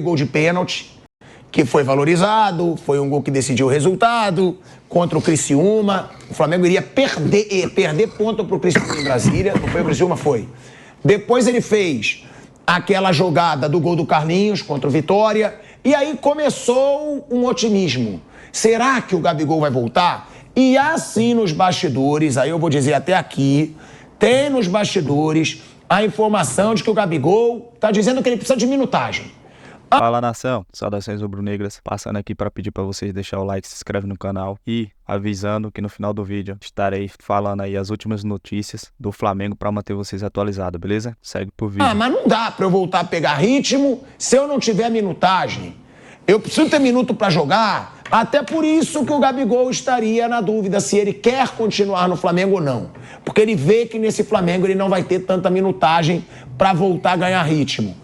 gol de pênalti, que foi valorizado, foi um gol que decidiu o resultado, contra o Criciúma. O Flamengo iria perder ponto pro Criciúma em Brasília. Não foi o Criciúma? Foi. Depois ele fez aquela jogada do gol do Carlinhos contra o Vitória. E aí começou um otimismo. Será que o Gabigol vai voltar? E assim nos bastidores, aí eu vou dizer até aqui, tem nos bastidores a informação de que o Gabigol tá dizendo que ele precisa de minutagem. Fala, nação, saudações rubro-negras, passando aqui para pedir para vocês deixar o like, se inscreve no canal e avisando que no final do vídeo estarei falando aí as últimas notícias do Flamengo para manter vocês atualizados, beleza? Segue pro vídeo. Ah, mas não dá para eu voltar a pegar ritmo se eu não tiver minutagem. Eu preciso ter minuto para jogar, até por isso que o Gabigol estaria na dúvida se ele quer continuar no Flamengo ou não. Porque ele vê que nesse Flamengo ele não vai ter tanta minutagem para voltar a ganhar ritmo.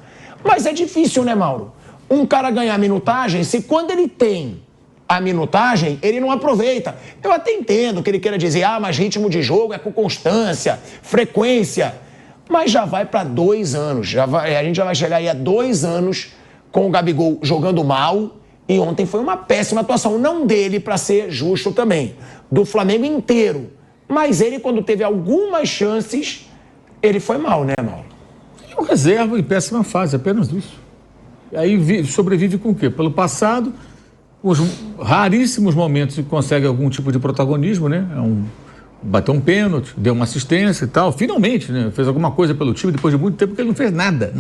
Mas é difícil, né, Mauro? Um cara ganhar minutagem, se quando ele tem a minutagem, ele não aproveita. Eu até entendo que ele queira dizer, mas ritmo de jogo é com constância, frequência. Mas já vai para 2 anos. A gente já vai chegar aí a 2 anos com o Gabigol jogando mal. E ontem foi uma péssima atuação. Não dele, para ser justo também. Do Flamengo inteiro. Mas ele, quando teve algumas chances, ele foi mal, né, Mauro? É um reserva em péssima fase, apenas isso. E aí sobrevive com o quê? Pelo passado, os raríssimos momentos que consegue algum tipo de protagonismo, né? Bateu um pênalti, deu uma assistência e tal. Finalmente, né? Fez alguma coisa pelo time depois de muito tempo que ele não fez nada,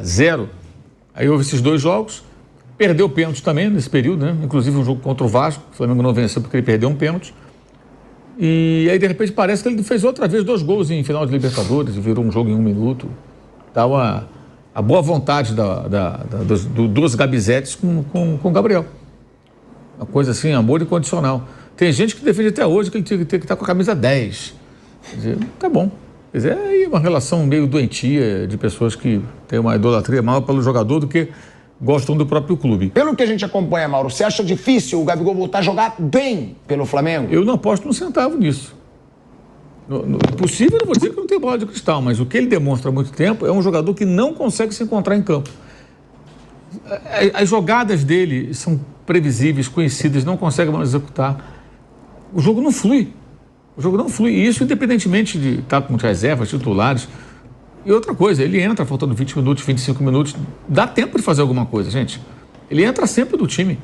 zero. Aí houve esses 2 jogos, perdeu o pênalti também nesse período, né? Inclusive um jogo contra o Vasco, o Flamengo não venceu porque ele perdeu um pênalti. E aí, de repente, parece que ele fez outra vez 2 gols em final de Libertadores, virou um jogo em 1 minuto. Dá a boa vontade dos Gabizetes com o Gabriel. Uma coisa assim, amor incondicional. Tem gente que defende até hoje que ele tinha que estar com a camisa 10. Quer dizer, tá bom. Quer dizer, é aí uma relação meio doentia de pessoas que têm uma idolatria maior pelo jogador do que gostam do próprio clube. Pelo que a gente acompanha, Mauro, você acha difícil o Gabigol voltar a jogar bem pelo Flamengo? Eu não aposto um centavo nisso. Possível, não vou dizer que não tem bola de cristal, mas o que ele demonstra há muito tempo é um jogador que não consegue se encontrar em campo. As jogadas dele são previsíveis, conhecidas, não consegue mais executar. O jogo não flui. E isso independentemente de estar com reservas, titulares. E outra coisa, ele entra faltando 20 minutos, 25 minutos. Dá tempo de fazer alguma coisa, gente. Ele entra sempre do time.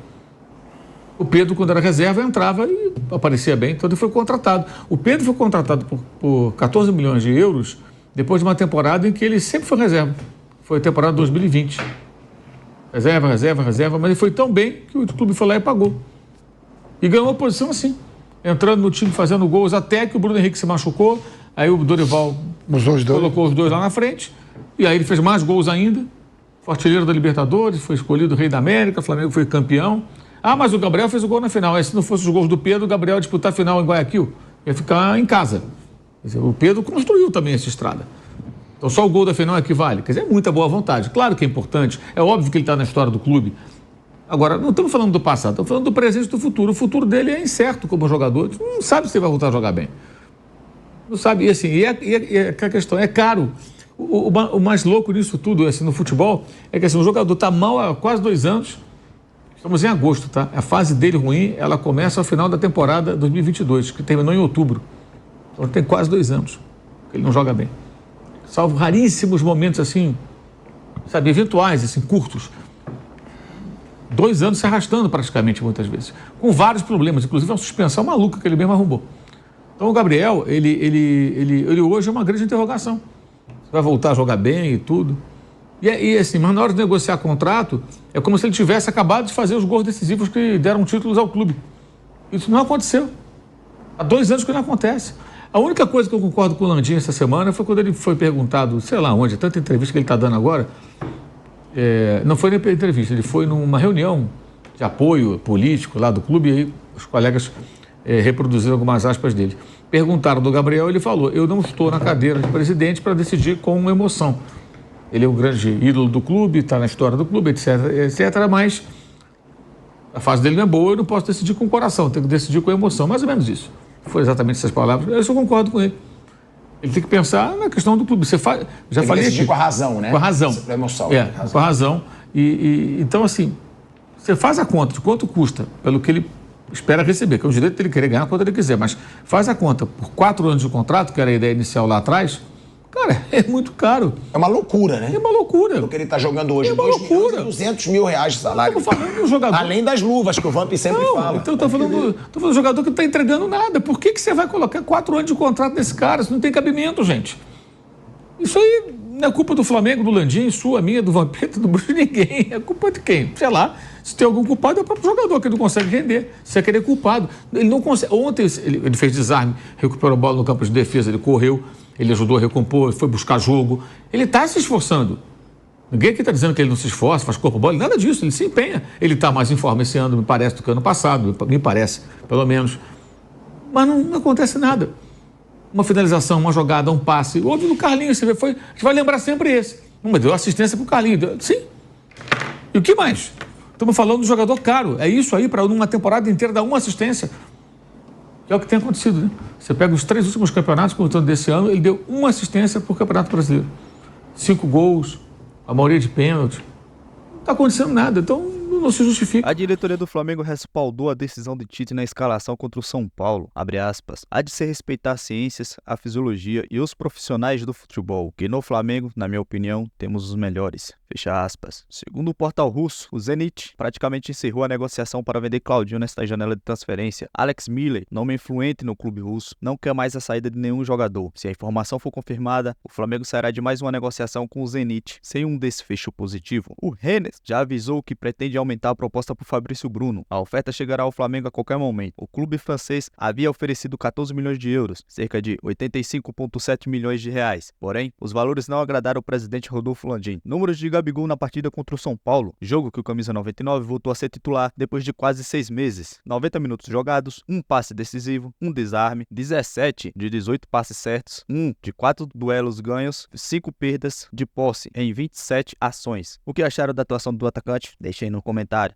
O Pedro, quando era reserva, entrava e aparecia bem, então ele foi contratado. O Pedro foi contratado por 14 milhões de euros depois de uma temporada em que ele sempre foi reserva. Foi a temporada 2020. Reserva, mas ele foi tão bem que o clube foi lá e pagou. E ganhou a posição assim, entrando no time, fazendo gols, até que o Bruno Henrique se machucou, aí o Dorival colocou os 2 lá na frente, e aí ele fez mais gols ainda, foi artilheiro da Libertadores, foi escolhido rei da América, o Flamengo foi campeão. Mas o Gabriel fez o gol na final. Se não fosse os gols do Pedro, o Gabriel ia disputar a final em Guayaquil. Ia ficar em casa. Quer dizer, o Pedro construiu também essa estrada. Então só o gol da final equivale. Quer dizer, é muita boa vontade. Claro que é importante. É óbvio que ele está na história do clube. Agora, não estamos falando do passado, estamos falando do presente e do futuro. O futuro dele é incerto como jogador. Não sabe se ele vai voltar a jogar bem. Não sabe. E assim, a questão é caro. O mais louco nisso tudo, assim, no futebol, é que assim, o jogador está mal há quase 2 anos. Estamos em agosto, tá? A fase dele ruim, ela começa ao final da temporada 2022, que terminou em outubro. Então tem quase 2 anos que ele não joga bem. Salvo raríssimos momentos assim, sabe, eventuais, assim, curtos. 2 anos se arrastando praticamente, muitas vezes. Com vários problemas, inclusive uma suspensão maluca que ele mesmo arrumou. Então o Gabriel, ele hoje é uma grande interrogação. Vai voltar a jogar bem e tudo. E assim, mas na hora de negociar contrato, é como se ele tivesse acabado de fazer os gols decisivos que deram títulos ao clube. Isso não aconteceu. Há 2 anos que não acontece. A única coisa que eu concordo com o Landim essa semana foi quando ele foi perguntado, sei lá onde, tanta entrevista que ele está dando agora, não foi nem pela entrevista, ele foi numa reunião de apoio político lá do clube, e aí os colegas reproduziram algumas aspas dele. Perguntaram do Gabriel, ele falou, eu não estou na cadeira de presidente para decidir com emoção. Ele é um grande ídolo do clube, está na história do clube, etc, mas a fase dele não é boa, eu não posso decidir com o coração, tenho que decidir com a emoção, mais ou menos isso. Foi exatamente essas palavras, eu só concordo com ele. Ele tem que pensar na questão do clube. Já Ele falei aqui. com a razão, né? Com a razão. Com a emoção. Com a razão. Então, assim, você faz a conta de quanto custa pelo que ele espera receber, que é o direito dele querer ganhar quanto ele quiser, mas faz a conta por 4 anos de contrato, que era a ideia inicial lá atrás, cara, é muito caro. É uma loucura, né? É uma loucura. O que ele está jogando hoje, é uma loucura. 200 mil reais de salário. Estamos falando do jogador. Além das luvas que o Vamp sempre fala. Então, estou falando do jogador que não está entregando nada. Por que você vai colocar 4 anos de contrato nesse cara? Isso não tem cabimento, gente. Isso aí não é culpa do Flamengo, do Landim, sua, minha, do Vampeta, do Bruno, de ninguém. É culpa de quem? Sei lá. Se tem algum culpado, é o próprio jogador que não consegue render. Se é querer culpado. Ele não consegue. Ontem ele fez desarme, recuperou a bola no campo de defesa, ele correu, ele ajudou a recompor, ele foi buscar jogo. Ele está se esforçando. Ninguém aqui está dizendo que ele não se esforça, faz corpo bola, nada disso, ele se empenha. Ele está mais em forma esse ano, me parece, do que ano passado, me parece, pelo menos. Mas não acontece nada. Uma finalização, uma jogada, um passe. O outro do Carlinhos, você vê, a gente vai lembrar sempre esse. Mas deu assistência para o Carlinhos. Sim. E o que mais? Estamos falando do jogador caro. É isso aí, para numa temporada inteira dar uma assistência. Que é o que tem acontecido, né? Você pega os 3 últimos campeonatos, contando desse ano, ele deu uma assistência por Campeonato Brasileiro. 5 gols, a maioria de pênalti. Não está acontecendo nada, então não se justifica. A diretoria do Flamengo respaldou a decisão de Tite na escalação contra o São Paulo, abre aspas, há de se respeitar as ciências, a fisiologia e os profissionais do futebol, que no Flamengo, na minha opinião, temos os melhores, fecha aspas. Segundo o portal russo, o Zenit praticamente encerrou a negociação para vender Claudinho nesta janela de transferência. Alex Miller, nome influente no clube russo, não quer mais a saída de nenhum jogador. Se a informação for confirmada, o Flamengo sairá de mais uma negociação com o Zenit, sem um desfecho positivo. O Rennes já avisou que pretende aumentar a proposta por Fabrício Bruno. A oferta chegará ao Flamengo a qualquer momento. O clube francês havia oferecido 14 milhões de euros, cerca de 85,7 milhões de reais. Porém, os valores não agradaram o presidente Rodolfo Landim. Números de Gabigol na partida contra o São Paulo, jogo que o camisa 99 voltou a ser titular depois de quase 6 meses. 90 minutos jogados, 1 passe decisivo, 1 desarme, 17 de 18 passes certos, 1 de 4 duelos ganhos, 5 perdas de posse em 27 ações. O que acharam da atuação do atacante? Deixem no comentário.